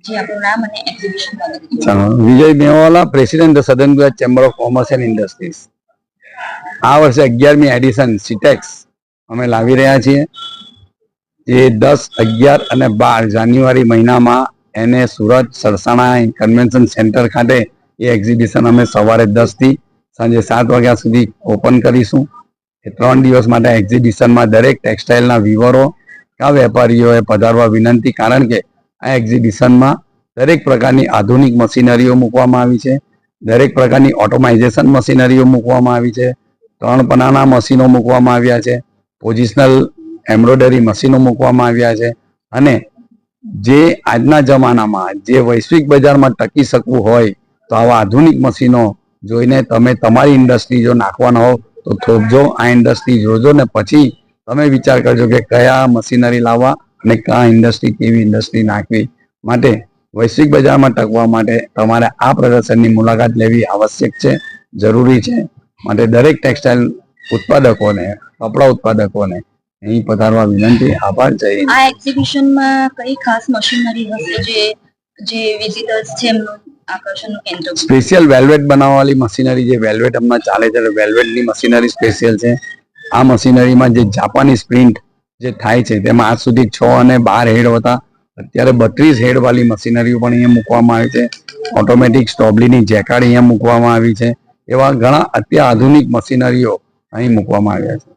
જી આપનું નામ અને એક્ઝિબિશન બાબતે. Vijay Mewala, president southern Gujarat chamber of commerce and industries. આ વર્ષે 11મી એડિશન સિટેક્સ અમે લાવી રહ્યા છીએ, જે 10, 11 અને 12 જાન્યુઆરી મહિનામાં એને સુરત સરસાણા કન્વેન્શન સેન્ટર ખાતે એ એક્ઝિબિશન અમે સવારે 10 થી સાંજે 7 વાગ્યા સુધી ઓપન કરીશું. એ 3 દિવસ માટે એક્ઝિબિશનમાં દરેક ટેક્સટાઇલના વીવરો કે વેપારીઓએ પધારવા વિનંતી, કારણ કે આ એક્ઝિબિશનમાં દરેક પ્રકારની આધુનિક મશીનરીઓ મૂકવામાં આવી છે, દરેક પ્રકારની ઓટોમાઇઝેશન મશીનરીઓ મૂકવામાં આવી છે, 3 પનાના મશીનો મૂકવામાં આવ્યા છે, પોઝિશનલ એમ્બ્રોઇડરી મશીનો મૂકવામાં આવ્યા છે. અને જે આજના જમાનામાં જે વૈશ્વિક બજારમાં ટકી શકવું હોય તો આવા આધુનિક મશીનો જોઈને તમે તમારી ઇન્ડસ્ટ્રી જો નાખવાના હો તો થોપજો, આ ઇન્ડસ્ટ્રી જોજો ને પછી તમે વિચાર કરજો કે કયા મશીનરી લાવવા અને કયા ઇન્ડસ્ટ્રી, કેવી ઇન્ડસ્ટ્રી નાખવી. માટે વૈશ્વિક બજારમાં ટકવા માટે તમારે આ પ્રદર્શનની મુલાકાત લેવી આવશ્યક છે, જરૂરી છે. માટે દરેક ટેક્સટાઇલ ઉત્પાદકોને, કપડા ઉત્પાદકોને અહીં પધારવા વિનંતી. આભાર. જય હિન્દ. આ એક્ઝિબિશનમાં કઈ ખાસ મશીનરી હશે જે વિઝિટર્સ છે એમનું આકર્ષણનું કેન્દ્ર? સ્પેશિયલ વેલ્વેટ બનાવવાળી મશીનરી, જે વેલ્વેટ હમણાં ચાલે છે, વેલ્વેટની મશીનરી સ્પેશિયલ છે. આ મશીનરીમાં જે જાપાનીઝ પ્રિન્ટ જે થાય છે તેમાં આજ સુધી 6 અને 12 હેડ હતા, અત્યારે 32 હેડ વાળી મશીનરીઓ પણ અહીંયા મૂકવામાં આવી છે. ઓટોમેટિક સ્ટોબલીની જેકાર્ડ અહીંયા મૂકવામાં આવી છે. એવા ઘણા અત્યાધુનિક મશીનરીઓ અહીં મૂકવામાં આવ્યા છે.